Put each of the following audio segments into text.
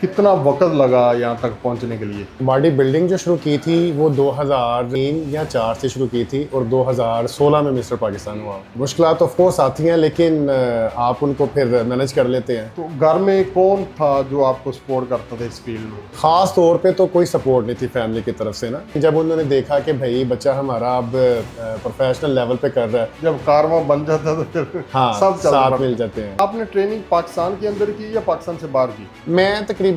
कितना वक्त लगा यहाँ तक पहुँचने के लिए? बॉडी बिल्डिंग जो शुरू की थी वो 2003 या 4 से शुरू की थी और 2016 में मिस्टर पाकिस्तान हुआ। मुश्किलात ऑफ कोर्स आती हैं लेकिन आप उनको फिर मैनेज कर लेते हैं। तो घर में कौन था जो आपको सपोर्ट करता था इस फील्ड में? ख़ास तौर पे तो कोई सपोर्ट नहीं थी फैमिली की तरफ से ना। जब उन्होंने देखा कि भाई बच्चा हमारा अब प्रोफेशनल लेवल पे कर रहा है, जब कारवां बन जाता तो फिर हाँ सब साथ मिल जाते हैं। आपने ट्रेनिंग पाकिस्तान के अंदर की या पाकिस्तान से बाहर की? मैं तकरीबन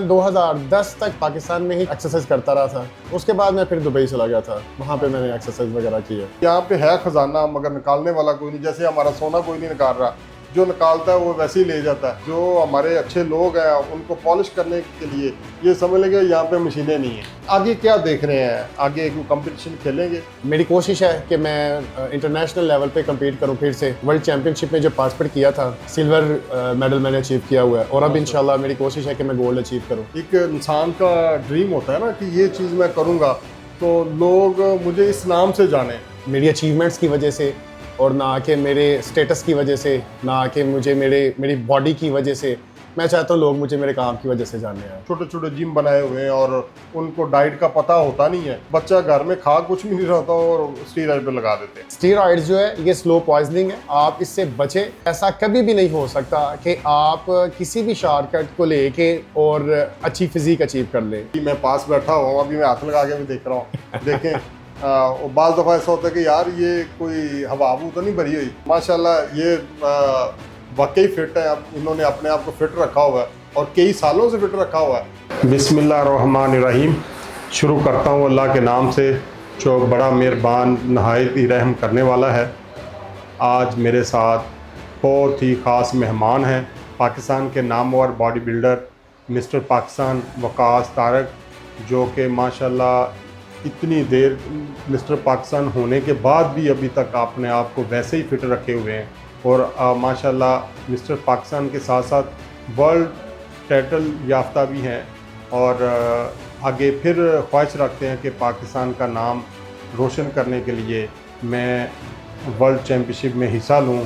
2010 तक पाकिस्तान में ही एक्सरसाइज करता रहा था। उसके बाद मैं फिर दुबई चला गया था, वहाँ पे मैंने एक्सरसाइज वगैरह की है। यहाँ पे है खजाना मगर निकालने वाला कोई नहीं। जैसे हमारा सोना कोई नहीं निकाल रहा, जो निकालता है वो वैसे ही ले जाता है। जो हमारे अच्छे लोग हैं उनको पॉलिश करने के लिए ये समझ लेंगे यहाँ पे मशीनें नहीं हैं। आगे क्या देख रहे हैं? आगे कोई कंपटीशन खेलेंगे? मेरी कोशिश है कि मैं इंटरनेशनल लेवल पे compete करूं फिर से। वर्ल्ड चैंपियनशिप में जो पार्टिसिपेट किया था, सिल्वर मेडल मैंने अचीव किया हुआ है और अब इंशाल्लाह मेरी कोशिश है कि मैं गोल्ड अचीव करूं। एक इंसान का ड्रीम होता है ना कि ये चीज़ मैं करूँगा तो लोग मुझे इस नाम से जाने। मेरी अचीवमेंट्स की वजह से और ना कि मेरे स्टेटस की वजह से, ना कि मुझे मेरी बॉडी की वजह से। मैं चाहता हूँ लोग मुझे मेरे काम की वजह से जाने आए। छोटे छोटे जिम बनाए हुए हैं और उनको डाइट का पता होता नहीं है। बच्चा घर में खा कुछ भी नहीं रहता और स्टीरॉइड पे लगा देते हैं। स्टीरॉइड्स जो है ये स्लो पॉइजनिंग है, आप इससे बचें। ऐसा कभी भी नहीं हो सकता कि आप किसी भी शॉर्टकट को लेके और अच्छी फिजिक अचीव कर लें। मैं पास बैठा हुआ हूँ, अभी मैं हाथ लगा के भी देख रहा हूँ। देखें बाज़ दफ़ा ऐसा होता है कि यार ये कोई हवा तो नहीं भरी हुई। माशाल्लाह ये वाकई फिट है। अब इन्होंने अपने आप को फिट रखा हुआ है और कई सालों से फिट रखा हुआ है। बिस्मिल्लाहिर्रहमानिर्रहीम। शुरू करता हूँ अल्लाह के नाम से जो बड़ा मेहरबान नहायत ही रहम करने वाला है। आज मेरे साथ बहुत ही ख़ास मेहमान हैं, पाकिस्तान के नामवर bodybuilder mister Pakistan Waqas Tariq, जो कि माशाल्लाह इतनी देर मिस्टर पाकिस्तान होने के बाद भी अभी तक अपने आप को वैसे ही फिट रखे हुए हैं और माशाल्लाह मिस्टर पाकिस्तान के साथ साथ वर्ल्ड टाइटल याफ्ता भी हैं और आगे फिर ख्वाहिश रखते हैं कि पाकिस्तान का नाम रोशन करने के लिए मैं वर्ल्ड चैम्पियनशिप में हिस्सा लूं।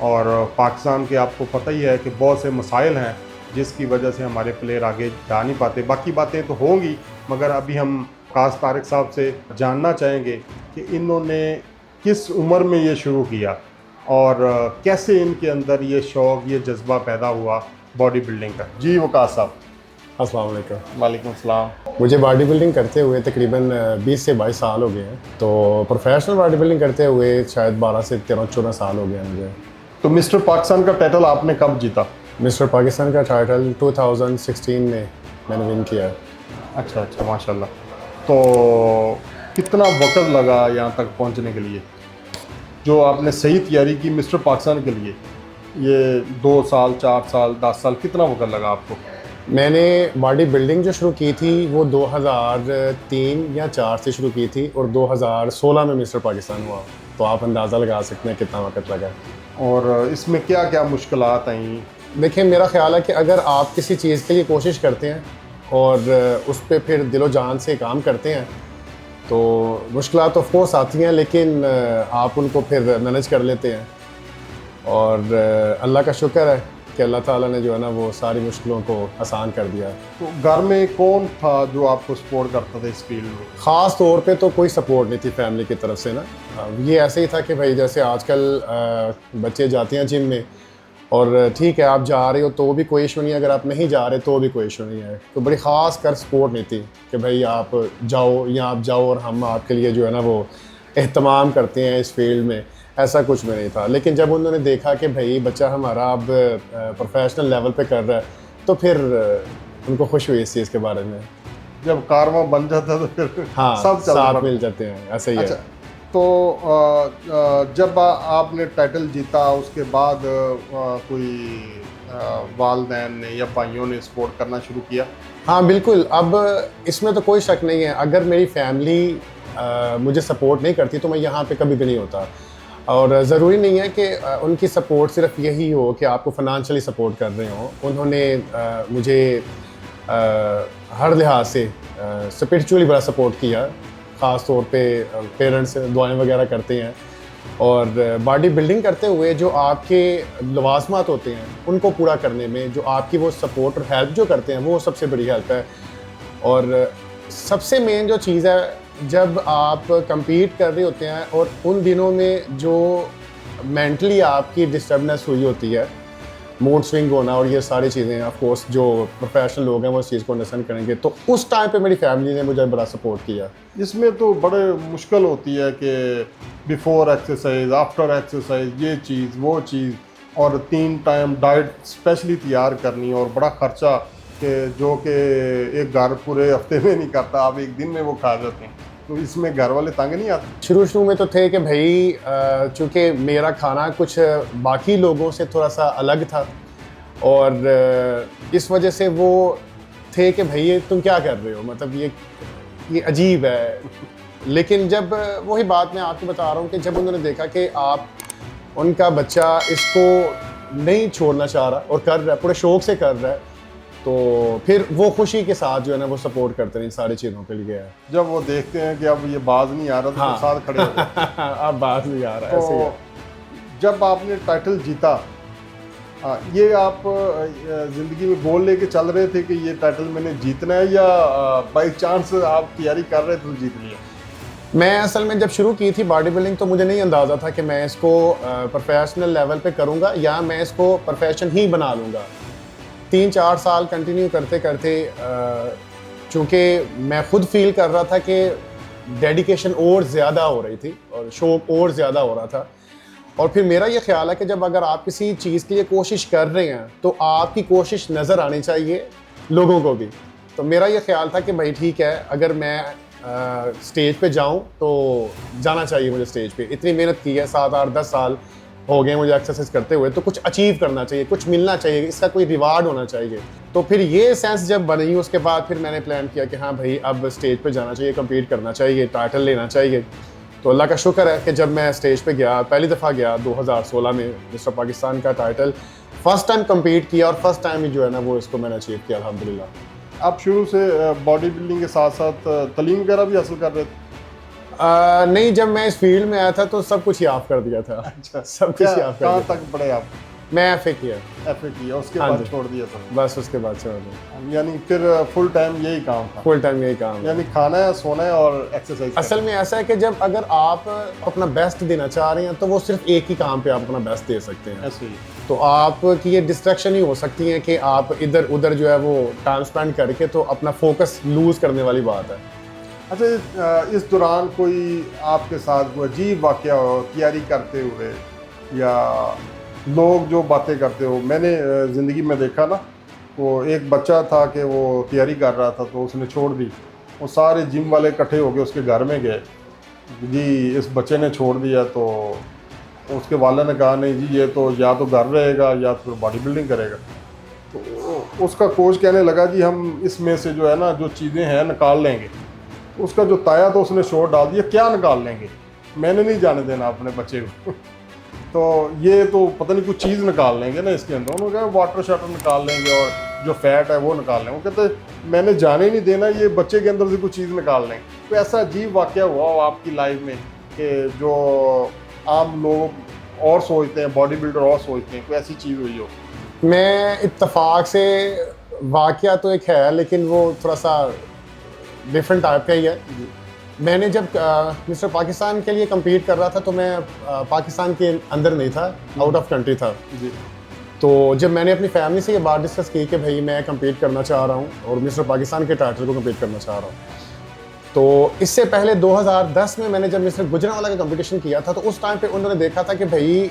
और पाकिस्तान के आपको पता ही है कि बहुत से मसाइल हैं जिसकी वजह से हमारे प्लेयर आगे जा नहीं पाते। बाकी बातें तो होंगी मगर अभी हम वकास तारक साहब से जानना चाहेंगे कि इन्होंने किस उम्र में ये शुरू किया और कैसे इनके अंदर ये शौक़, ये जज्बा पैदा हुआ बॉडी बिल्डिंग का। जी वकास साहब। अस्सलाम वालेकुम। वालेकुम सलाम। मुझे बॉडी बिल्डिंग करते हुए तकरीबन 20 से 22 साल हो गए हैं। तो प्रोफेशनल बॉडी बिल्डिंग करते हुए शायद 12 से 13-14 साल हो गए हैं मुझे। तो मिस्टर पाकिस्तान का टाइटल आपने कब जीता? मिस्टर पाकिस्तान का टाइटल 2016 में मैंने विन किया है। अच्छा माशाल्लाह। तो कितना वक्त लगा यहाँ तक पहुँचने के लिए? जो आपने सही तैयारी की मिस्टर पाकिस्तान के लिए, ये 2 साल 4 साल 10 साल कितना वक्त लगा आपको? मैंने बॉडी बिल्डिंग जो शुरू की थी वो 2003 या 4 से शुरू की थी और 2016 में मिस्टर पाकिस्तान हुआ। तो आप अंदाज़ा लगा सकते हैं कितना वक्त लगा। और इसमें क्या क्या मुश्किलात आई? देखिए मेरा ख्याल है कि अगर आप किसी चीज़ के लिए कोशिश करते हैं और उस पर फिर दिलो जान से काम करते हैं तो मुश्किलात ऑफ कोर्स आती हैं लेकिन आप उनको फिर मैनेज कर लेते हैं। और अल्लाह का शुक्र है कि अल्लाह ताला ने जो है ना वो सारी मुश्किलों को आसान कर दिया। तो घर में कौन था जो आपको सपोर्ट करता था इस फील्ड में? ख़ास तौर पे तो कोई सपोर्ट नहीं थी फैमिली की तरफ से ना। ये ऐसे ही था कि भाई जैसे आजकल बच्चे जाते हैं जिम में और ठीक है आप जा रहे हो तो भी कोई इशू नहीं है, अगर आप नहीं जा रहे तो भी कोई इशू नहीं है। तो बड़ी ख़ास कर सपोर्ट नहीं थी कि भाई आप जाओ या आप जाओ और हम आपके लिए जो है ना वो एहतमाम करते हैं इस फील्ड में, ऐसा कुछ भी नहीं था। लेकिन जब उन्होंने देखा कि भाई बच्चा हमारा अब प्रोफेशनल लेवल पे कर रहा है तो फिर उनको खुश हुई इस चीज़ के बारे में। जब कारवां बन जाता तो फिर हाँ सब साथ मिल जाते हैं, ऐसे ही अच्छा, है। तो जब आपने टाइटल जीता उसके बाद कोई वालदैन ने या भाइयों ने सपोर्ट करना शुरू किया? हाँ बिल्कुल, अब इसमें तो कोई शक नहीं है। अगर मेरी फैमिली मुझे सपोर्ट नहीं करती तो मैं यहाँ पे कभी भी नहीं होता। और ज़रूरी नहीं है कि उनकी सपोर्ट सिर्फ यही हो कि आपको फ़ाइनेंशियली सपोर्ट कर रहे हों। उन्होंने मुझे हर लिहाज से स्पिरिचुअली बड़ा सपोर्ट किया। ख़ास तौर पे पेरेंट्स दुआएं वगैरह करते हैं और बॉडी बिल्डिंग करते हुए जो आपके लवाजमात होते हैं उनको पूरा करने में जो आपकी वो सपोर्ट और हेल्प जो करते हैं वो सबसे बड़ी हेल्प है। और सबसे मेन जो चीज़ है, जब आप compete कर रहे होते हैं और उन दिनों में जो मेंटली आपकी डिस्टर्बनेस हुई होती है, मूड स्विंग होना और ये सारी चीज़ें, ऑफ कोर्स जो प्रोफेशनल लोग हैं वो इस चीज़ को अंडरस्टैंड करेंगे, तो उस टाइम पे मेरी फैमिली ने मुझे बड़ा सपोर्ट किया। इसमें तो बड़े मुश्किल होती है कि बिफोर एक्सरसाइज, आफ्टर एक्सरसाइज, ये चीज़ वो चीज़, और 3 टाइम डाइट स्पेशली तैयार करनी, और बड़ा खर्चा कि जो कि एक घर पूरे हफ्ते में नहीं करता, आप एक दिन में वो खा जाते हैं। तो इसमें घर वाले तंग नहीं आते? शुरू में तो थे कि भाई चूँकि मेरा खाना कुछ बाकी लोगों से थोड़ा सा अलग था, और इस वजह से वो थे कि भाई ये तुम क्या कर रहे हो, मतलब ये अजीब है। लेकिन जब वही बात मैं आपको बता रहा हूँ कि जब उन्होंने देखा कि आप उनका बच्चा इसको नहीं छोड़ना चाह रहा और कर रहा है, पूरे शौक से कर रहा है, तो फिर वो खुशी के साथ जो है ना वो सपोर्ट करते हैं इन सारी चीज़ों के लिए। जब वो देखते हैं कि अब ये बाज नहीं आ रहा तो हाँ। साथ खड़े हो गए। अब बात नहीं आ रहा है, ऐसे ही है। तो जब आपने टाइटल जीता, ये आप ज़िंदगी में गोल लेके चल रहे थे कि ये टाइटल मैंने जीतना है, या बाई चांस आप तैयारी कर रहे थे तो जीत लिया? मैं असल में जब शुरू की थी बॉडी बिल्डिंग तो मुझे नहीं अंदाज़ा था कि मैं इसको प्रोफेशनल लेवल पे करूँगा या मैं इसको प्रोफेशन ही बना लूँगा। 3-4 साल कंटिन्यू करते करते चूँकि मैं खुद फील कर रहा था कि डेडिकेशन और ज़्यादा हो रही थी और शौक और ज़्यादा हो रहा था, और फिर मेरा ये ख्याल है कि जब अगर आप किसी चीज़ के लिए कोशिश कर रहे हैं तो आपकी कोशिश नज़र आनी चाहिए लोगों को भी। तो मेरा ये ख्याल था कि भाई ठीक है, अगर मैं स्टेज पे जाऊं तो जाना चाहिए मुझे स्टेज पे। इतनी मेहनत की है, 7-8-10 साल हो गए मुझे एक्सरसाइज करते हुए, तो कुछ अचीव करना चाहिए, कुछ मिलना चाहिए, इसका कोई रिवार्ड होना चाहिए। तो फिर ये सेंस जब बनी, उसके बाद फिर मैंने प्लान किया कि हाँ भाई अब स्टेज पे जाना चाहिए, कम्पीट करना चाहिए, टाइटल लेना चाहिए। तो अल्लाह का शुक्र है कि जब मैं स्टेज पे गया, पहली दफ़ा गया 2016 में, मिस्टर पाकिस्तान का टाइटल फर्स्ट टाइम कम्पीट किया, और फर्स्ट टाइम ही जो है ना वो इसको मैंने अचीव किया अल्हम्दुलिल्लाह। आप शुरू से बॉडी बिल्डिंग के साथ साथ तालीम वगैरह भी हासिल कर रहे थे? नहीं, जब मैं इस फील्ड में आया था तो सब कुछ याद कर दिया था। अच्छा, सब कुछ याद कर कहाँ दिया। तक पढ़े आप? मैं एफए किया, एफए किया, उसके हाँ बाद जी। छोड़ दिया था? बस उसके बाद छोड़ दिया। यानी फिर फुल टाइम यही काम था? फुल टाइम यही काम है। यानी खाना है, सोना है और एक्सरसाइज? असल में ऐसा है कि जब अगर आप अपना बेस्ट देना चाह रहे हैं तो वो सिर्फ एक ही काम पे आप अपना बेस्ट दे सकते हैं। ऐसे ही। तो आपकी ये डिस्ट्रैक्शन ही हो सकती है कि आप इधर उधर जो है वो टाइम स्पेंड करके तो अपना फोकस लूज करने वाली बात है। अच्छा, इस दौरान कोई आपके साथ कोई अजीब वाकया हो तैयारी करते हुए, या लोग जो बातें करते हो? मैंने ज़िंदगी में देखा ना, वो एक बच्चा था कि वो तैयारी कर रहा था तो उसने छोड़ दी, वो सारे जिम वाले इकट्ठे हो गए उसके घर में गए, जी इस बच्चे ने छोड़ दिया। तो उसके वाले ने कहा नहीं जी, ये तो या तो घर रहेगा या तो बॉडी बिल्डिंग करेगा। तो उसका कोच कहने लगा जी हम इसमें से जो है ना जो चीज़ें हैं निकाल लेंगे। उसका जो ताया तो उसने शोर डाल दिया, क्या निकाल लेंगे, मैंने नहीं जाने देना अपने बच्चे को। तो ये तो पता नहीं कुछ चीज़ निकाल लेंगे ना इसके अंदर। उन्होंने कहा वाटर शाटर निकाल लेंगे और जो फैट है वो निकाल लेंगे। वो कहते मैंने जाने नहीं देना, ये बच्चे के अंदर से कुछ चीज़ निकाल लेंगे। तो ऐसा अजीब वाकया हुआ हो आपकी लाइफ में कि जो आम लोग और सोचते हैं, बॉडी बिल्डर और सोचते हैं, कोई ऐसी चीज़ हुई हो? मैं इत्तेफाक से, वाकया तो एक है लेकिन वो थोड़ा सा डिफरेंट टाइप का ही है। मैंने जब मिस्टर पाकिस्तान के लिए compete कर रहा था तो मैं पाकिस्तान के अंदर नहीं था, आउट ऑफ कंट्री था जी। तो जब मैंने अपनी फैमिली से ये बात डिस्कस की कि भाई मैं compete करना चाह रहा हूँ और मिस्टर पाकिस्तान के टाइटल को compete करना चाह रहा हूँ, तो इससे पहले 2010 में मैंने जब मिस्टर गुजरांवाला का कंपटीशन किया था तो उस टाइम पे उन्होंने देखा था कि भाई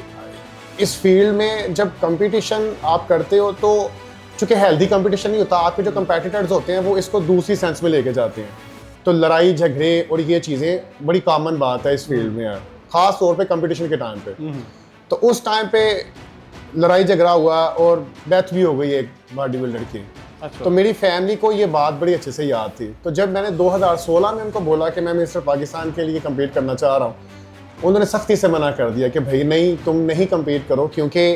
इस फील्ड में जब कंपटीशन आप करते हो तो चूँकि हेल्दी कंपटीशन नहीं होता, आपके जो कंपेटिटर्स होते हैं वो इसको दूसरी सेंस में लेके जाते हैं। तो लड़ाई झगड़े और ये चीज़ें बड़ी कॉमन बात है इस फील्ड में, ख़ास तौर पे कंपटीशन के टाइम पे। तो उस टाइम पे लड़ाई झगड़ा हुआ और डेथ भी हो गई एक बॉडी बिल्डर की। अच्छा। तो मेरी फैमिली को ये बात बड़ी अच्छे से याद थी। तो जब मैंने 2016 में उनको बोला कि मैं मिस्टर पाकिस्तान के लिए कम्पीट करना चाह रहा हूँ, उन्होंने सख्ती से मना कर दिया कि भाई नहीं, तुम नहीं कम्पीट करो, क्योंकि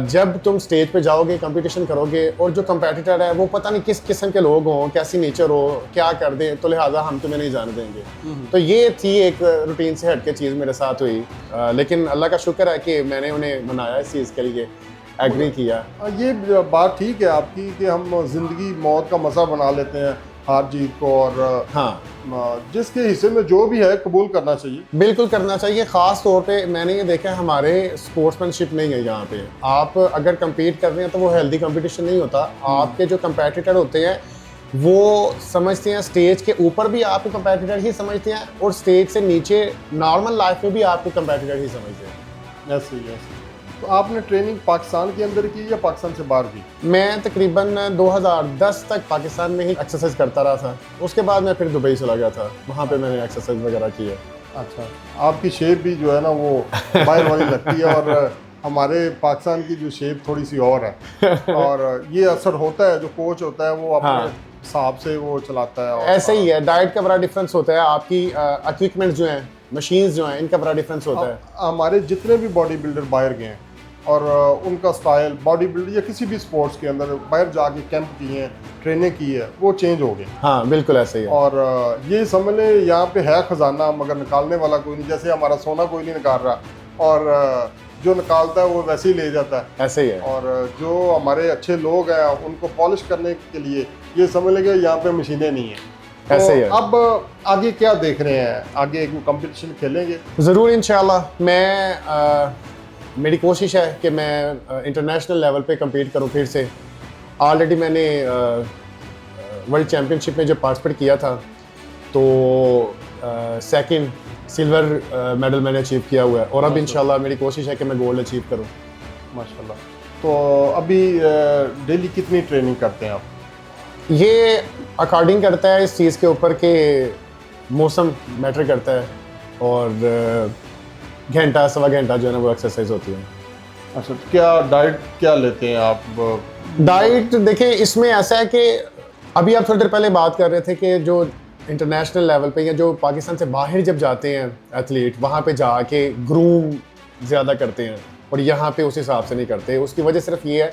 जब तुम स्टेज पे जाओगे कंपटीशन करोगे और जो कंपेटिटर है वो पता नहीं किस किस्म के लोग हों, कैसी नेचर हो, क्या कर दें, तो लिहाजा हम तुम्हें नहीं जाने देंगे। तो ये थी एक रूटीन से हट के चीज़ मेरे साथ हुई, लेकिन अल्लाह का शुक्र है कि मैंने उन्हें मनाया इस चीज़ के लिए, एग्री किया। ये बात ठीक है आपकी कि हम ज़िंदगी मौत का मज़ा बना लेते हैं हार जीत को, और हाँ, जिसके हिस्से में जो भी है कबूल करना चाहिए। बिल्कुल करना चाहिए। ख़ास तौर पे मैंने ये देखा है हमारे स्पोर्ट्समैनशिप नहीं है यहाँ पे। आप अगर compete कर रहे हैं तो वो हेल्दी कंपटीशन नहीं होता। आपके जो कंपेटिटर होते हैं वो समझते हैं स्टेज के ऊपर भी आपको कंपेटिटर ही समझते हैं, और स्टेज से नीचे नॉर्मल लाइफ में भी आपको कंपेटिटर ही समझते हैं। ऐसे ही ऐसे। तो आपने ट्रेनिंग पाकिस्तान के अंदर की या पाकिस्तान से बाहर की? मैं तकरीबन 2010 तक पाकिस्तान में ही एक्सरसाइज करता रहा था। उसके बाद मैं फिर दुबई चला गया था, वहाँ पे मैंने एक्सरसाइज वगैरह की है। अच्छा, आपकी शेप भी जो है ना वो बाहर वाली लगती है, और हमारे पाकिस्तान की जो शेप थोड़ी सी और है, और ये असर होता है जो कोच होता है वो अपने हिसाब से वो चलाता है। और ऐसे ही है, डाइट का बड़ा डिफरेंस होता है, आपकी इक्विपमेंट जो हैं, मशीन्स जो हैं, इनका बड़ा डिफरेंस होता है। हमारे जितने भी बॉडी बिल्डर बाहर गए हैं और उनका स्टाइल बॉडी बिल्डर या किसी भी स्पोर्ट्स के अंदर बाहर जाके कैंप किए हैं, ट्रेनिंग की है, वो चेंज हो गए। हाँ बिल्कुल ऐसे ही है। और ये समझ लें यहाँ पे है खजाना, मगर निकालने वाला कोई नहीं। जैसे हमारा सोना कोई नहीं निकाल रहा, और जो निकालता है वो वैसे ही ले जाता है। ऐसे ही है। और जो हमारे अच्छे लोग हैं उनको पॉलिश करने के लिए ये समझ लेंगे यहाँ पे मशीनें नहीं है। तो ऐसे ही है। अब आगे क्या देख रहे हैं? आगे कंपटीशन खेलेंगे? ज़रूर इंशाल्लाह। मेरी कोशिश है कि मैं इंटरनेशनल लेवल पे compete करूं फिर से। ऑलरेडी मैंने वर्ल्ड चैम्पियनशिप में जब पार्टिसिपेट किया था तो सेकंड सिल्वर मेडल मैंने अचीव किया हुआ है, और अब इंशाल्लाह मेरी कोशिश है कि मैं गोल्ड अचीव करूं। माशाल्लाह। तो अभी डेली कितनी ट्रेनिंग करते हैं आप? ये अकॉर्डिंग करता है इस चीज़ के ऊपर कि मौसम मैटर करता है, और घंटा सवा घंटा जो है ना वो एक्सरसाइज होती है। अच्छा, तो क्या डाइट क्या लेते हैं आप? डाइट देखिए, इसमें ऐसा है कि अभी आप थोड़ी देर पहले बात कर रहे थे कि जो इंटरनेशनल लेवल पे या जो पाकिस्तान से बाहर जब जाते हैं एथलीट, वहाँ पे जाके ग्रूम ज़्यादा करते हैं, और यहाँ पे उस हिसाब से नहीं करते। उसकी वजह सिर्फ ये है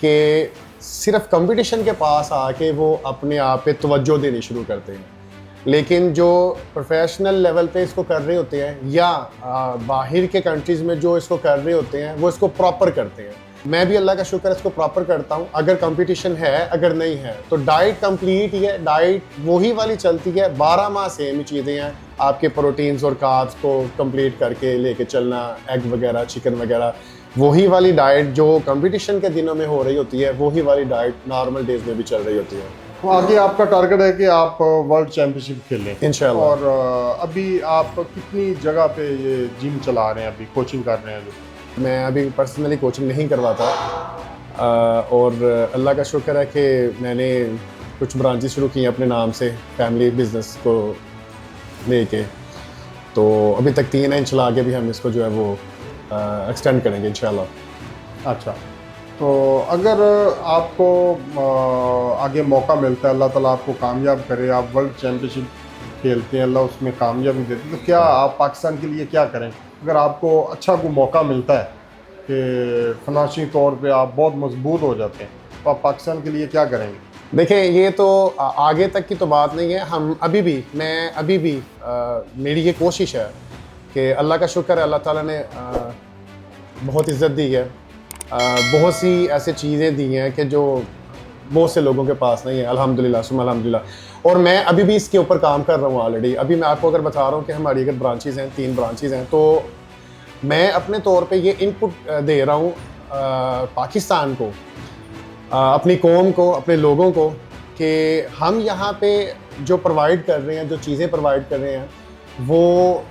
कि सिर्फ कंपटीशन के पास आके वो अपने आप पे तवज्जो देनी शुरू करते हैं, लेकिन जो प्रोफेशनल लेवल पे इसको कर रहे होते हैं या बाहर के कंट्रीज़ में जो इसको कर रहे होते हैं वो इसको प्रॉपर करते हैं। मैं भी अल्लाह का शुक्र है इसको प्रॉपर करता हूँ। अगर कंपटीशन है, अगर नहीं है तो डाइट कंप्लीट ही है, डाइट वही वाली चलती है, 12 माह सेम ही चीज़ें हैं। आपके प्रोटीन्स और कार्ब्स को कंप्लीट करके लेके चलना, एग वगैरह, चिकन वगैरह, वही वाली डाइट जो कंपटीशन के दिनों में हो रही होती है, वही वाली डाइट नॉर्मल डेज में भी चल रही होती है। तो आगे आपका टारगेट है कि आप वर्ल्ड चैम्पियनशिप खेलें इंशाल्लाह। और अभी आप कितनी जगह पे ये जिम चला रहे हैं, अभी कोचिंग कर रहे हैं? जो मैं अभी पर्सनली कोचिंग नहीं करवाता, और अल्लाह का शुक्र है कि मैंने कुछ ब्रांचेस शुरू की हैं अपने नाम से, फैमिली बिजनेस को लेके। तो अभी तक 3 है, इंशाल्लाह आगे भी हम इसको जो है वो एक्सटेंड करेंगे इंशाल्लाह। अच्छा, तो अगर आपको आगे मौका मिलता है, अल्लाह ताला आपको कामयाब करे, आप वर्ल्ड चैम्पियनशिप खेलते हैं, अल्लाह उसमें कामयाबी देते हैं, तो क्या आप पाकिस्तान के लिए क्या करें? अगर आपको अच्छा कोई मौका मिलता है कि फिनांशियल तौर पे आप बहुत मजबूत हो जाते हैं, तो आप पाकिस्तान के लिए क्या करेंगे? देखिए, ये तो आगे तक की तो बात नहीं है। मैं अभी भी मेरी ये कोशिश है कि अल्लाह का शुक्र है, अल्लाह ताला ने बहुत इज़्ज़त दी है, बहुत सी ऐसी चीज़ें दी हैं कि जो बहुत से लोगों के पास नहीं है, अल्हम्दुलिल्लाह सुम्मा अल्हम्दुलिल्लाह। और मैं अभी भी इसके ऊपर काम कर रहा हूँ ऑलरेडी। अभी मैं आपको अगर बता रहा हूँ कि हमारी अगर ब्रांचेज़ हैं, 3 ब्रांचेज़ हैं, तो मैं अपने तौर पे ये इनपुट दे रहा हूँ पाकिस्तान को, अपनी कौम को, अपने लोगों को, कि हम यहाँ पे जो प्रोवाइड कर रहे हैं, जो चीज़ें प्रोवाइड कर रहे हैं, वो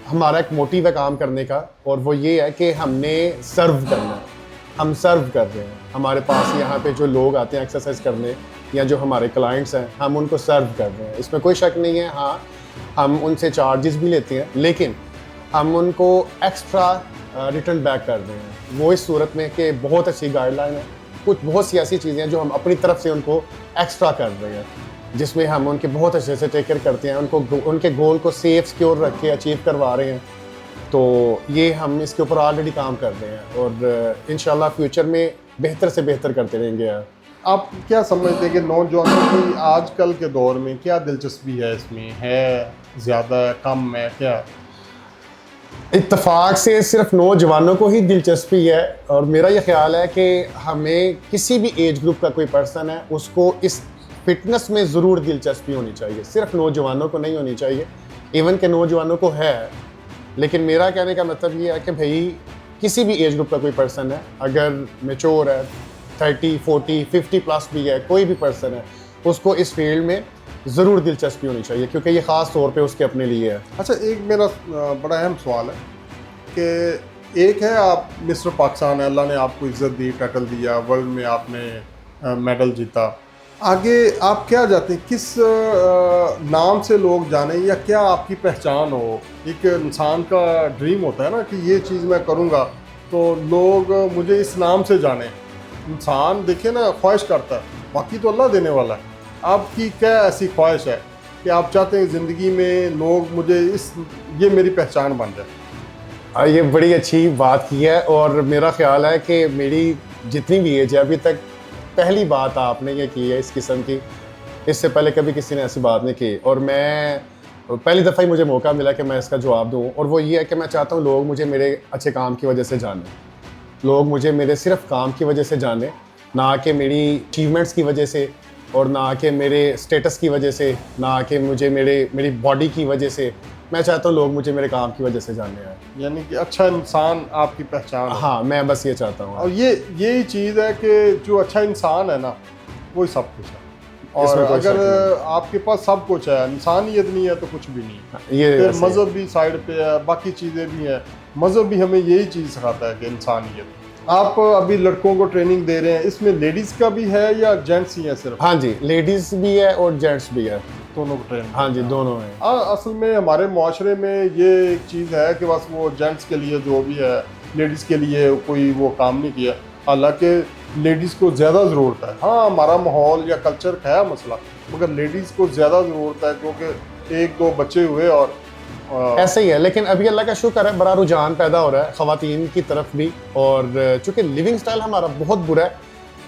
हमारा एक मोटिव है काम करने का, और वो ये है कि हमने सर्व करना है। हम सर्व कर रहे हैं। हमारे पास यहाँ पे जो लोग आते हैं एक्सरसाइज करने, या जो हमारे क्लाइंट्स हैं, हम उनको सर्व कर रहे हैं, इसमें कोई शक नहीं है। हाँ, हम उनसे चार्जेस भी लेते हैं, लेकिन हम उनको एक्स्ट्रा रिटर्न बैक कर रहे हैं। वो इस सूरत में कि बहुत अच्छी गाइडलाइन है, कुछ बहुत सी ऐसी चीज़ें हैं जो हम अपनी तरफ से उनको एक्स्ट्रा कर रहे हैं, जिसमें हम उनके बहुत अच्छे से टेक केयर करते हैं, उनको उनके गोल को सेफ सिक्योर रख के अचीव करवा रहे हैं। तो ये हम इसके ऊपर ऑलरेडी काम कर रहे हैं और इंशाल्लाह फ्यूचर में बेहतर से बेहतर करते रहेंगे यार। आप क्या समझते हैं कि नौजवानों की आजकल के दौर में क्या दिलचस्पी है, इसमें है ज़्यादा है कम है क्या? इत्तेफाक से सिर्फ नौजवानों को ही दिलचस्पी है और मेरा ये ख्याल है कि हमें किसी भी एज ग्रुप का कोई पर्सन है उसको इस फिटनेस में ज़रूर दिलचस्पी होनी चाहिए, सिर्फ नौजवानों को नहीं होनी चाहिए। इवन के नौजवानों को है, लेकिन मेरा कहने का मतलब ये है कि भाई किसी भी एज ग्रुप का कोई पर्सन है, अगर मेच्योर है 30, 40, 50 प्लस भी है, कोई भी पर्सन है, उसको इस फील्ड में ज़रूर दिलचस्पी होनी चाहिए क्योंकि ये ख़ास तौर पे उसके अपने लिए है। अच्छा, एक मेरा बड़ा अहम सवाल है कि एक है आप मिस्टर पाकिस्तान है, अल्लाह ने आपको इज़्ज़त दी, टाइटल दिया, वर्ल्ड में आपने मेडल जीता, आगे आप क्या चाहते हैं, किस नाम से लोग जाने या क्या आपकी पहचान हो? एक इंसान का ड्रीम होता है ना कि ये चीज़ मैं करूँगा तो लोग मुझे इस नाम से जाने। इंसान देखिए ना ख्वाहिश करता है, बाकी तो अल्लाह देने वाला है। आपकी क्या ऐसी ख्वाहिश है कि आप चाहते हैं ज़िंदगी में लोग मुझे ये मेरी पहचान बन जाए? ये बड़ी अच्छी बात की है और मेरा ख्याल है कि मेरी जितनी भी एज है अभी तक पहली बात आपने ये की है इस किस्म की, इससे पहले कभी किसी ने ऐसी बात नहीं की और मैं पहली दफ़ा ही मुझे मौका मिला कि मैं इसका जवाब दूं और वो ये है कि मैं चाहता हूं लोग मुझे मेरे अच्छे काम की वजह से जाने, लोग मुझे मेरे सिर्फ काम की वजह से जाने, ना कि मेरी अचीवमेंट्स की वजह से और ना कि मेरे स्टेटस की वजह से, ना कि मुझे मेरी बॉडी की वजह से। मैं चाहता हूँ लोग मुझे मेरे काम की वजह से जाने आए, यानी कि अच्छा इंसान आपकी पहचान है। हाँ, मैं बस ये चाहता हूँ। और यही चीज़ है कि जो अच्छा इंसान है ना वही सब कुछ है, और इसमें कोई शक अगर आपके पास सब कुछ है, इंसानियत नहीं है तो कुछ भी नहीं है। ये फिर ऐसे है। मज़हब भी साइड पे है, बाकी चीज़ें भी हैं, मज़हब भी हमें यही चीज़ सिखाता है कि इंसानियत। आप अभी लड़कों को ट्रेनिंग दे रहे हैं, इसमें लेडीज़ का भी है या जेंट्स ही है सिर्फ? हाँ जी, लेडीज़ भी है और जेंट्स भी है, दोनों को ट्रेनिंग? हाँ जी, दोनों हैं। असल में हमारे माशरे में ये एक चीज़ है कि बस वो जेंट्स के लिए जो भी है, लेडीज़ के लिए कोई वो काम नहीं किया, हालांकि लेडीज़ को ज़्यादा ज़रूरत है। हाँ, हमारा माहौल या कल्चर का है मसला, मगर लेडीज़ को ज़्यादा ज़रूरत है क्योंकि 1-2 बच्चे हुए और ऐसे ही है। लेकिन अभी अल्लाह का शुक्र है बड़ा रुझान पैदा हो रहा है ख़वातीन की तरफ भी, और चूँकि लिविंग स्टाइल हमारा बहुत बुरा है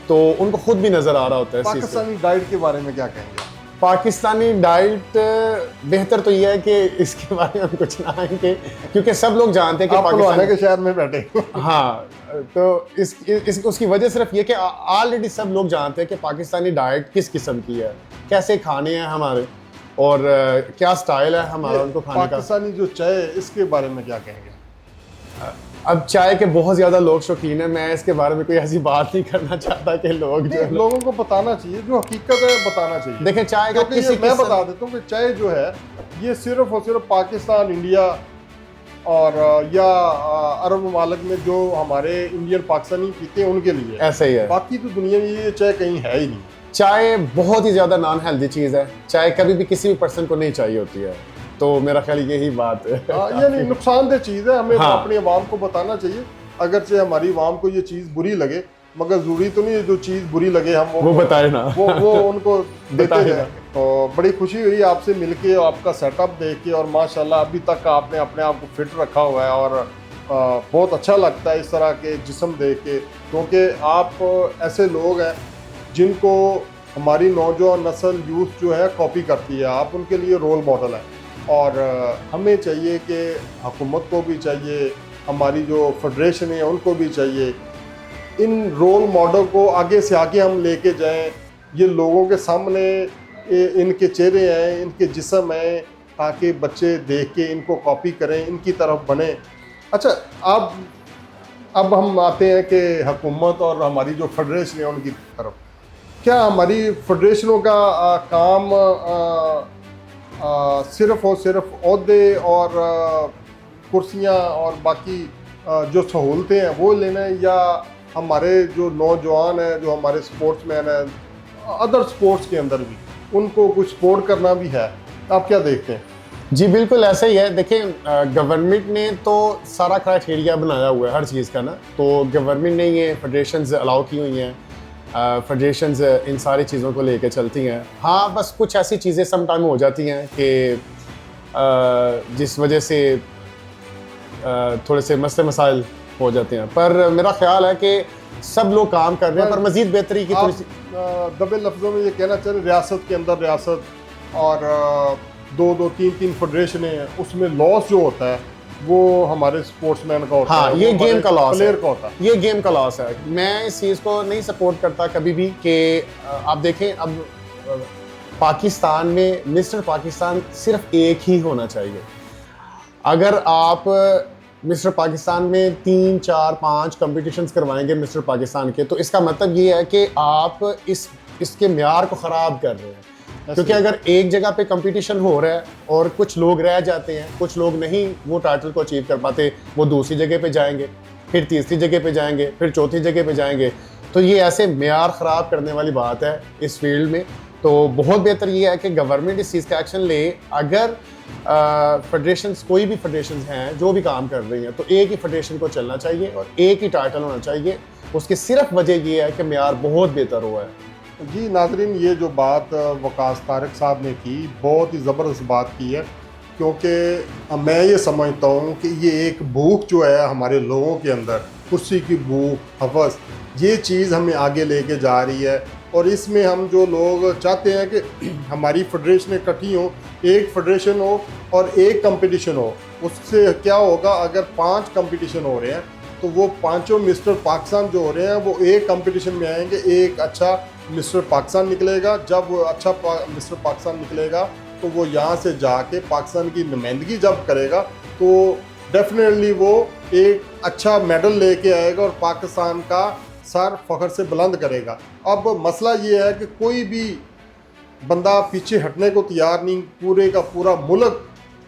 तो उनको खुद भी नज़र आ रहा होता है। पाकिस्तानी डाइट के बारे में क्या कहेंगे? पाकिस्तानी डाइट बेहतर तो ये है कि इसके बारे में हम कुछ ना आएंगे क्योंकि सब लोग जानते हैं कि आप पाकिस्तान के शहर में बैठे। हाँ, तो उसकी वजह सिर्फ ये कि ऑलरेडी सब लोग जानते हैं कि पाकिस्तानी डाइट किस किस्म की है, कैसे खाने हैं हमारे और क्या स्टाइल है हमारा उनको खाने का। पाकिस्तानी जो चाय है इसके बारे में क्या कहेंगे? अब चाय के बहुत ज़्यादा लोग शौकीन हैं, मैं इसके बारे में कोई ऐसी बात नहीं करना चाहता कि लोग जो लोगों को बताना चाहिए, जो हकीकत है बताना चाहिए। देखें चाय का मैं बता देता हूँ कि चाय जो है ये सिर्फ और सिर्फ पाकिस्तान, इंडिया और या अरब ममालिक में जो हमारे इंडियन पाकिस्तानी पीते हैं उनके लिए ऐसा ही है। बाकी तो दुनिया में ये चाय कहीं है ही नहीं। चाय बहुत ही ज़्यादा नॉन हेल्दी चीज़ है, चाय कभी भी किसी भी पर्सन को नहीं चाहिए होती है, तो मेरा ख्याल यही बात है। यानी नुकसानदेह चीज़ है, हमें हाँ। अपनी आवाम को बताना चाहिए, अगरचे हमारी आवाम को ये चीज़ बुरी लगे, मगर ज़रूरी तो नहीं है जो चीज़ बुरी लगे हम वो बताए ना, वो उनको देते बताए हैं। तो बड़ी खुशी हुई आपसे मिलके, आपका सेटअप देख के, और माशाल्लाह अभी तक आपने अपने आप को फिट रखा हुआ है और बहुत अच्छा लगता है इस तरह के जिस्म देख के, क्योंकि आप ऐसे लोग हैं जिनको हमारी नौजवान नस्ल यूथ जो है कॉपी करती है, आप उनके लिए रोल मॉडल हैं। और हमें चाहिए कि हुकूमत को भी चाहिए, हमारी जो फेडरेशन है उनको भी चाहिए, इन रोल मॉडल को आगे से आगे हम लेके जाएं, ये लोगों के सामने इनके चेहरे हैं, इनके जिस्म हैं, ताकि बच्चे देख के इनको कॉपी करें, इनकी तरफ बने। अच्छा, अब हम आते हैं कि हुकूमत और हमारी जो फेडरेशन है उनकी तरफ, क्या हमारी फेडरेशनों का काम सिर्फ़ और सिर्फ ओहदे और कुर्सियाँ और बाकी जो सहूलतें हैं वो लेना है, या हमारे जो नौजवान हैं, जो हमारे स्पोर्ट्समैन हैं अदर स्पोर्ट्स के अंदर भी, उनको कुछ सपोर्ट करना भी है? आप क्या देखते हैं? जी बिल्कुल ऐसा ही है। देखें, गवर्नमेंट ने तो सारा क्राइटेरिया बनाया हुआ है हर चीज़ का ना, तो गवर्नमेंट ने ये फेडरेशंस अलाउ की हुई हैं, फेडरेशंस इन सारी चीज़ों को लेके चलती हैं। हाँ, बस कुछ ऐसी चीज़ें सम टाइम हो जाती हैं कि जिस वजह से थोड़े से मसले मसाइल हो जाते हैं। पर मेरा ख्याल है कि सब लोग काम कर रहे हैं, पर मज़ीद बेहतरी की थोड़ी सी। दबे लफ्ज़ों में ये कहना चाहिए, रियासत के अंदर रियासत और दो दो तीन तीन फेडरेशन हैं, उसमें लॉस जो होता है वो हमारे स्पोर्ट्समैन का होता हाँ, है, ये गेम का लॉस प्लेयर है, का होता है। ये गेम का लॉस है। मैं इस चीज़ को नहीं सपोर्ट करता कभी भी कि आप देखें अब पाकिस्तान में मिस्टर पाकिस्तान सिर्फ एक ही होना चाहिए। अगर आप मिस्टर पाकिस्तान में 3, 4, 5 कॉम्पिटिशन्स करवाएंगे मिस्टर पाकिस्तान के, तो इसका मतलब ये है कि आप इसके म्यार को ख़राब कर रहे हैं। क्योंकि अगर एक जगह पे कंपटीशन हो रहा है और कुछ लोग रह जाते हैं, कुछ लोग नहीं वो टाइटल को अचीव कर पाते, वो दूसरी जगह पे जाएंगे, फिर तीसरी जगह पे जाएंगे, फिर चौथी जगह पे जाएंगे, तो ये ऐसे म्यार ख़राब करने वाली बात है इस फील्ड में। तो बहुत बेहतर ये है कि गवर्नमेंट इस चीज़ का एक्शन ले। अगर फेडरेशंस, कोई भी फेडरेशंस हैं जो भी काम कर रही हैं, तो एक ही फेडरेशन को चलना चाहिए और एक ही टाइटल होना चाहिए। उसकी सिर्फ वजह ये है कि म्यार बहुत बेहतर हुआ है। जी नाज़रीन, ये जो बात वकास तारिक साहब ने की, बहुत ही ज़बरदस्त बात की है, क्योंकि मैं ये समझता हूँ कि ये एक भूख जो है हमारे लोगों के अंदर, कुर्सी की भूख, हवस, ये चीज़ हमें आगे लेके जा रही है। और इसमें हम जो लोग चाहते हैं कि हमारी फेडरेशनें इकट्ठी हों, एक फेडरेशन हो और एक कंपटीशन हो, उससे क्या होगा, अगर 5 कंपटीशन हो रहे हैं तो वो पांचों मिस्टर पाकिस्तान जो हो रहे हैं वो एक कंपटीशन में आएंगे, एक अच्छा मिस्टर पाकिस्तान निकलेगा। जब वो अच्छा मिस्टर पाकिस्तान निकलेगा तो वो यहाँ से जाके पाकिस्तान की नुमाइंदगी जब करेगा तो डेफिनेटली वो एक अच्छा मेडल लेके आएगा और पाकिस्तान का सर फ़ख्र से बुलंद करेगा। अब मसला ये है कि कोई भी बंदा पीछे हटने को तैयार नहीं, पूरे का पूरा मुल्क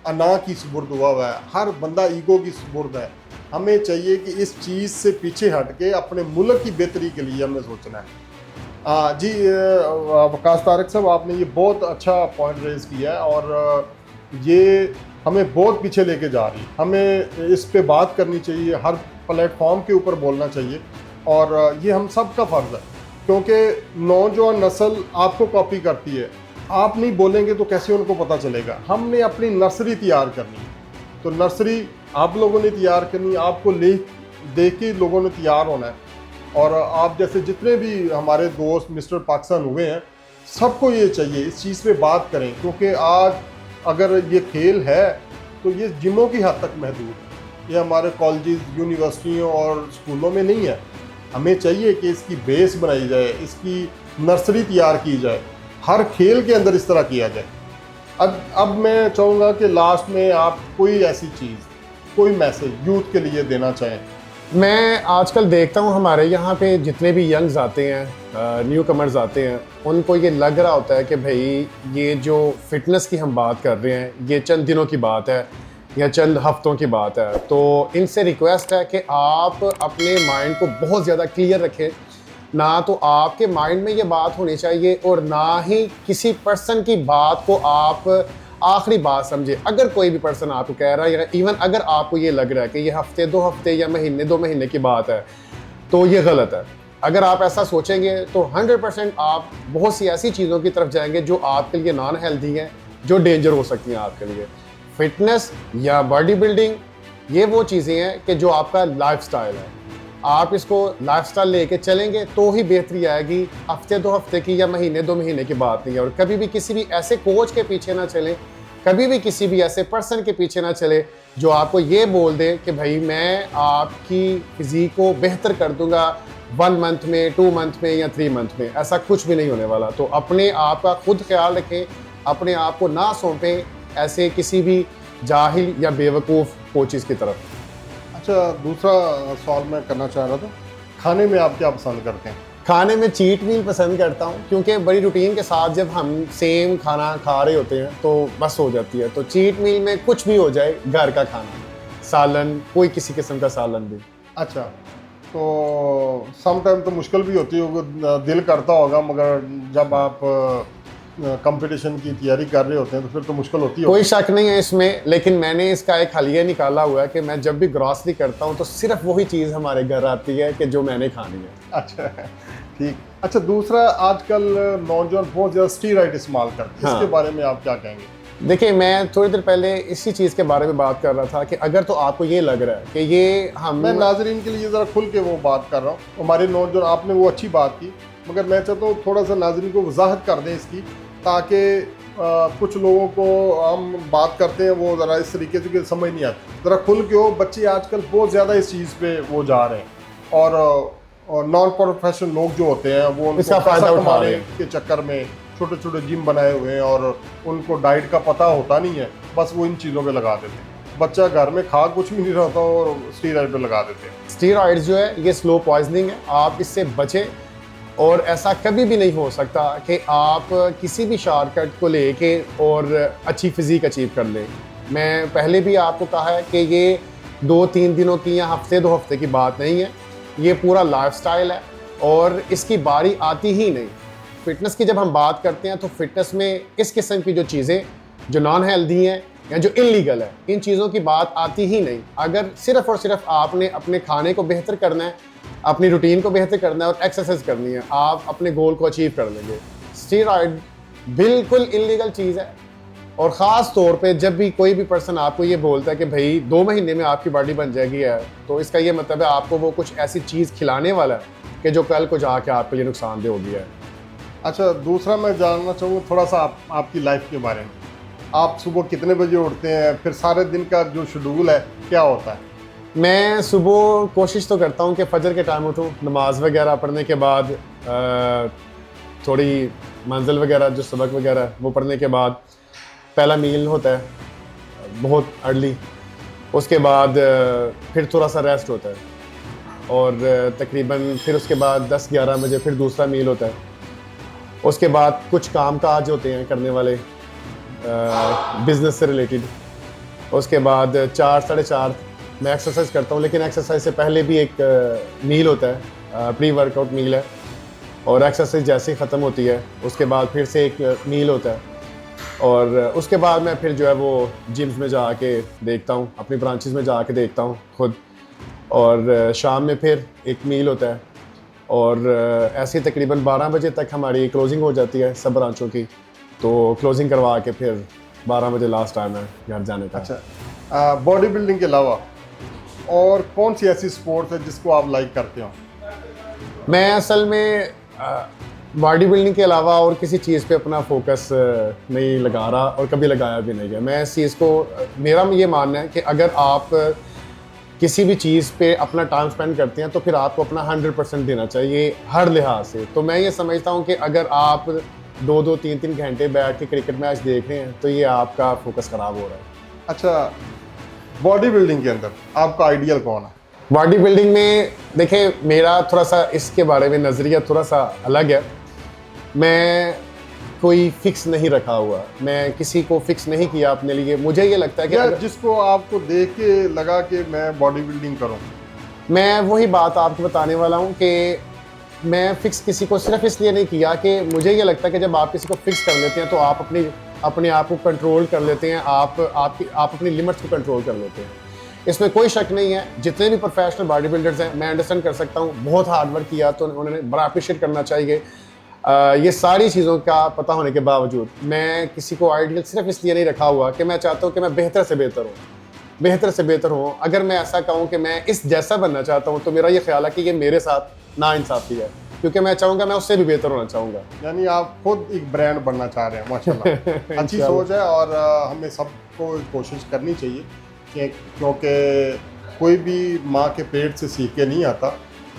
अना की सुपुर्द हुआ है, हर बंदा ईगो की सुपुर्द है। हमें चाहिए कि इस चीज़ से पीछे हट के अपने मुल्क की बेहतरी के लिए हमें सोचना है। जी वकास तारिक साहब, आपने ये बहुत अच्छा पॉइंट रेज़ किया है और ये हमें बहुत पीछे लेके जा रही है। हमें इस पे बात करनी चाहिए, हर प्लेटफॉर्म के ऊपर बोलना चाहिए और ये हम सब का फ़र्ज़ है, क्योंकि नौजवान नस्ल आपको कॉपी करती है। आप नहीं बोलेंगे तो कैसे उनको पता चलेगा। हमने अपनी नर्सरी तैयार करनी है, तो नर्सरी आप लोगों ने तैयार करनी, आपको देख के लोगों ने तैयार होना है। और आप जैसे जितने भी हमारे दोस्त मिस्टर पाकिस्तान हुए हैं, सबको ये चाहिए इस चीज़ पे बात करें, क्योंकि आज अगर ये खेल है तो ये जिमों की हद तक महदूद है, ये हमारे कॉलेजेस, यूनिवर्सिटियों और स्कूलों में नहीं है। हमें चाहिए कि इसकी बेस बनाई जाए, इसकी नर्सरी तैयार की जाए, हर खेल के अंदर इस तरह किया जाए। अब मैं चाहूँगा कि लास्ट में आप कोई ऐसी चीज़, कोई मैसेज यूथ के लिए देना चाहें। मैं आजकल देखता हूँ हमारे यहाँ पे जितने भी यंग्स आते हैं, न्यू कमर्स आते हैं, उनको ये लग रहा होता है कि भाई ये जो फिटनेस की हम बात कर रहे हैं ये चंद दिनों की बात है या चंद हफ्तों की बात है। तो इनसे रिक्वेस्ट है कि आप अपने माइंड को बहुत ज़्यादा क्लियर रखें। ना तो आपके माइंड में ये बात होनी चाहिए और ना ही किसी पर्सन की बात को आप आखिरी बात समझे। अगर कोई भी पर्सन आपको कह रहा है या इवन अगर आपको ये लग रहा है कि ये हफ्ते 2 हफ्ते या महीने 2 महीने की बात है, तो ये गलत है। अगर आप ऐसा सोचेंगे तो 100% आप बहुत सी ऐसी चीज़ों की तरफ जाएंगे जो आपके लिए नॉन हेल्दी हैं, जो डेंजर हो सकती हैं आपके लिए। फिटनेस या बॉडी बिल्डिंग ये वो चीज़ें हैं कि जो आपका लाइफस्टाइल है, आप इसको लाइफस्टाइल लेके चलेंगे तो ही बेहतरी आएगी। हफ्ते 2 हफ्ते की या महीने 2 महीने की बात नहीं है। और कभी भी किसी भी ऐसे कोच के पीछे ना चलें, कभी भी किसी भी ऐसे पर्सन के पीछे ना चले जो आपको ये बोल दे कि भाई मैं आपकी फिज़ीक को बेहतर कर दूंगा 1 मंथ में, 2 मंथ में या 3 मंथ में। ऐसा कुछ भी नहीं होने वाला। तो अपने आप का खुद ख्याल रखें, अपने आप को ना सौंपें ऐसे किसी भी जाहिल या बेवकूफ़ कोचिज़ की तरफ। अच्छा, दूसरा सवाल मैं करना चाह रहा था, खाने में आप क्या पसंद करते हैं? खाने में चीट मील पसंद करता हूँ, क्योंकि बड़ी रूटीन के साथ जब हम सेम खाना खा रहे होते हैं तो बस हो जाती है। तो चीट मील में कुछ भी हो जाए, घर का खाना, सालन, कोई किसी किस्म का सालन भी। अच्छा, तो सम टाइम तो मुश्किल भी होती होगी, दिल करता होगा, मगर जब आप कंपटीशन की तैयारी कर रहे होते हैं तो फिर तो मुश्किल होती है। कोई शक नहीं है इसमें, लेकिन मैंने इसका एक हलिया निकाला हुआ है कि मैं जब भी ग्रॉसरी करता हूँ तो सिर्फ वही चीज़ हमारे घर आती है कि जो मैंने खानी है। अच्छा, ठीक। अच्छा, दूसरा, आजकल नौजवान बहुत ज़्यादा स्टीरॉइड इस्तेमाल करते हैं, हाँ। इसके बारे में आप क्या कहेंगे? देखिए, मैं थोड़ी देर पहले इसी चीज़ के बारे में बात कर रहा था कि अगर तो आपको ये लग रहा है कि ये हम मैं नाजरीन के लिए ज़रा खुल के वो बात कर रहा हूँ, हमारे नौजवान, आपने वो अच्छी बात की, मगर मैं चाहता हूँ थोड़ा सा नाजरीन को वजाहत कर दें इसकी, ताकि कुछ लोगों को हम बात करते हैं वो ज़रा इस तरीके से कि समझ नहीं आती, ज़रा खुल के हो। बच्चे आजकल बहुत ज़्यादा इस चीज़ पे वो जा रहे हैं और नॉन प्रोफेशनल लोग जो होते हैं वो उनको इसका पैसा फ़ायदा उठा कमाने रहे हैं। के चक्कर में छोटे छोटे जिम बनाए हुए हैं और उनको डाइट का पता होता नहीं है, बस वो इन चीज़ों पे लगा देते हैं। बच्चा घर में खा कुछ भी नहीं रहता और स्टीरॉइड पे लगा देते हैं। स्टीरॉइड्स जो है ये स्लो पॉइजनिंग है, आप इससे बचें। और ऐसा कभी भी नहीं हो सकता कि आप किसी भी शॉर्टकट को लेके और अच्छी फिजिक अचीव कर लें। मैं पहले भी आपको कहा है कि ये 2-3 दिनों की या हफ्ते 2 हफ्ते की बात नहीं है, ये पूरा लाइफस्टाइल है और इसकी बारी आती ही नहीं। फिटनेस की जब हम बात करते हैं तो फिटनेस में इस किस्म की जो चीज़ें जो नॉन हेल्दी हैं या जो इलीगल है, इन चीज़ों की बात आती ही नहीं। अगर सिर्फ़ और सिर्फ आपने अपने खाने को बेहतर करना है, अपनी रूटीन को बेहतर करना है और एक्सरसाइज करनी है, आप अपने गोल को अचीव कर लेंगे। स्टीरॉइड बिल्कुल इलीगल चीज़ है और ख़ास तौर पे जब भी कोई भी पर्सन आपको ये बोलता है कि भाई 2 महीने में आपकी बॉडी बन जाएगी है, तो इसका ये मतलब है आपको वो कुछ ऐसी चीज़ खिलाने वाला है कि जो कल को जाके आपके लिए नुकसानदेह होगी है। अच्छा, दूसरा मैं जानना चाहूँगा थोड़ा सा आपकी लाइफ के बारे में। आप सुबह कितने बजे उठते हैं, फिर सारे दिन का जो शेड्यूल है क्या होता है? मैं सुबह कोशिश तो करता हूँ कि फजर के टाइम उठूँ, नमाज वगैरह पढ़ने के बाद थोड़ी मंजिल वगैरह जो सबक वगैरह वो पढ़ने के बाद पहला मील होता है बहुत अर्ली, उसके बाद फिर थोड़ा सा रेस्ट होता है और तकरीबन फिर उसके बाद 10-11 बजे फिर दूसरा मील होता है। उसके बाद कुछ काम काज होते हैं करने वाले बिज़नेस से रिलेटेड। उसके बाद 4-4:30 मैं एक्सरसाइज करता हूँ, लेकिन एक्सरसाइज से पहले भी एक मील होता है, प्री वर्कआउट मील है, और एक्सरसाइज जैसे ही ख़त्म होती है उसके बाद फिर से एक मील होता है और उसके बाद मैं फिर जो है वो जिम्स में जाके देखता हूँ, अपनी ब्रांचेस में जाके देखता हूँ खुद, और शाम में फिर एक मील होता है और ऐसे ही तकरीबन 12 बजे तक हमारी क्लोजिंग हो जाती है सब ब्रांचों की, तो क्लोजिंग करवा के फिर 12 बजे लास्ट टाइम है घर जाने का। अच्छा, बॉडी बिल्डिंग के अलावा और कौन सी ऐसी स्पोर्ट्स है जिसको आप लाइक करते हो? मैं असल में बॉडी बिल्डिंग के अलावा और किसी चीज़ पे अपना फोकस नहीं लगा रहा और कभी लगाया भी नहीं है। मैं इस चीज़ को, मेरा ये मानना है कि अगर आप किसी भी चीज़ पे अपना टाइम स्पेंड करते हैं तो फिर आपको अपना 100% देना चाहिए हर लिहाज से। तो मैं ये समझता हूँ कि अगर आप 2-2, 3-3 घंटे बैठ के क्रिकेट मैच देख रहे हैं तो ये आपका फोकस ख़राब हो रहा है। अच्छा, बॉडी बिल्डिंग के अंदर आपका आइडियल कौन है? बॉडी बिल्डिंग में देखिए, मेरा थोड़ा सा इसके बारे में नज़रिया थोड़ा सा अलग है। मैं कोई फिक्स नहीं रखा हुआ, मैं किसी को फिक्स नहीं किया अपने लिए। मुझे ये लगता है कि जिसको आपको देख के लगा कि मैं बॉडी बिल्डिंग करूं। मैं वही बात आपको बताने वाला हूँ कि मैं फिक्स किसी को सिर्फ इसलिए नहीं किया कि मुझे ये लगता है कि जब आप किसी को फिक्स कर लेते हैं तो आप अपने आप को कंट्रोल कर लेते हैं, आप अपनी लिमिट्स को कंट्रोल कर लेते हैं। इसमें कोई शक नहीं है, जितने भी प्रोफेशनल बॉडी बिल्डर्स हैं, मैं अंडरस्टैंड कर सकता हूँ, बहुत हार्ड वर्क किया तो उन्होंने बड़ा अप्रिशिएट करना चाहिए। ये सारी चीज़ों का पता होने के बावजूद मैं किसी को आइडियल सिर्फ इसलिए नहीं रखा हुआ कि मैं चाहता हूँ कि मैं बेहतर से बेहतर हूँ। अगर मैं ऐसा कहूँ कि मैं इस जैसा बनना चाहता हूँ तो मेरा ये ख्याल है कि ये मेरे साथ नाइंसाफ़ी है, क्योंकि मैं चाहूँगा मैं उससे भी बेहतर होना चाहूँगा। यानी आप खुद एक ब्रांड बनना चाह रहे हैं, माशाल्लाह। अच्छी सोच है और हमें सबको कोशिश करनी चाहिए कि, क्योंकि कोई भी माँ के पेट से सीख के नहीं आता,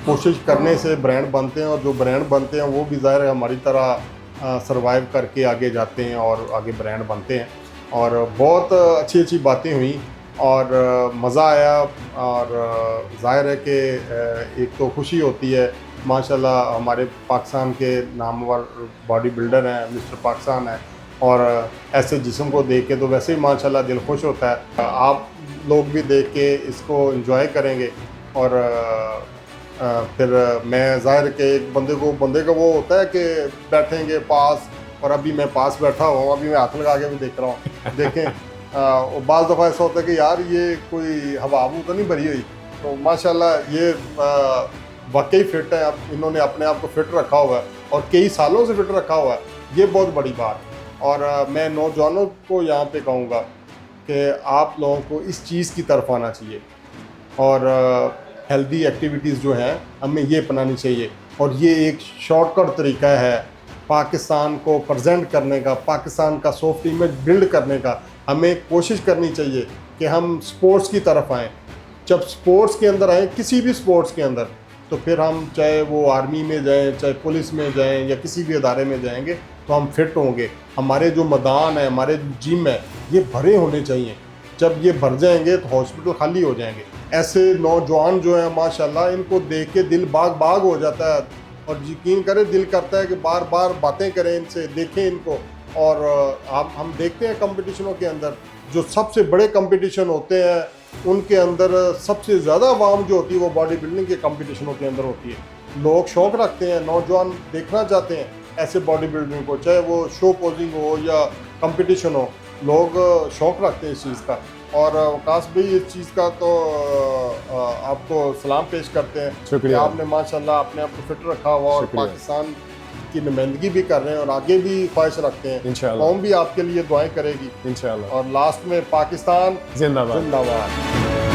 कोशिश करने से ब्रांड बनते हैं और जो ब्रांड बनते हैं वो भी ज़ाहिर है हमारी तरह सरवाइव करके आगे जाते हैं और आगे ब्रांड बनते हैं। और बहुत अच्छी अच्छी बातें हुई और मज़ा आया और ज़ाहिर है कि एक तो खुशी होती है, माशाल्लाह हमारे पाकिस्तान के नामवर बॉडी बिल्डर हैं, मिस्टर पाकिस्तान है, और ऐसे जिस्म को देख के तो वैसे ही माशाल्लाह दिल खुश होता है। आप लोग भी देख के इसको एंजॉय करेंगे और फिर मैं ज़ाहिर के एक बंदे का वो होता है कि बैठेंगे पास, और अभी मैं पास बैठा हुआ, अभी मैं हाथ लगा के भी देख रहा हूँ। देखें बाज़ दफ़ा ऐसा होता है कि यार ये कोई हवा तो नहीं भरी हुई, तो माशाल्लाह ये वाकई फिट है। अब इन्होंने अपने आप को फिट रखा हुआ है और कई सालों से फिट रखा हुआ है, ये बहुत बड़ी बात है। और मैं नौजवानों को यहाँ पे कहूँगा कि आप लोगों को इस चीज़ की तरफ आना चाहिए और हेल्दी एक्टिविटीज़ जो हैं हमें ये अपनानी चाहिए। और ये एक शॉर्टकट तरीका है पाकिस्तान को प्रेजेंट करने का, पाकिस्तान का सॉफ्ट इमेज बिल्ड करने का। हमें कोशिश करनी चाहिए कि हम स्पोर्ट्स की तरफ आएँ। जब स्पोर्ट्स के अंदर आएँ, किसी भी स्पोर्ट्स के अंदर, तो फिर हम चाहे वो आर्मी में जाएँ, चाहे पुलिस में जाएँ या किसी भी अदारे में जाएंगे तो हम फिट होंगे। हमारे जो मैदान है, हमारे जो जिम है, ये भरे होने चाहिए। जब ये भर जाएंगे तो हॉस्पिटल खाली हो जाएंगे। ऐसे नौजवान जो हैं माशाल्लाह, इनको देख के दिल बाग बाग हो जाता है और यकीन करें दिल करता है कि बार बार बातें करें इनसे, देखें इनको। और हम देखते हैं कंपटीशनों के अंदर, जो सबसे बड़े कंपटीशन होते हैं उनके अंदर सबसे ज़्यादा अवाम जो होती है वो बॉडी बिल्डिंग के कंपटीशनों के अंदर होती है। लोग शौक़ रखते हैं, नौजवान देखना चाहते हैं ऐसे बॉडी बिल्डिंग को, चाहे वो शो पोजिंग हो या कंपटीशन हो, लोग शौक़ रखते हैं इस चीज़ का। और वकास भाई इस चीज़ का तो आपको सलाम पेश करते हैं कि आपने माशाल्लाह अपने आप को फिट रखा हुआ और पाकिस्तान की नुमाइंदगी भी कर रहे हैं और आगे भी ख्वाहिश रखते हैं। कौम भी आपके लिए दुआएं करेगी इंशाल्लाह। और लास्ट में पाकिस्तान जिंदाबाद जिंदाबाद।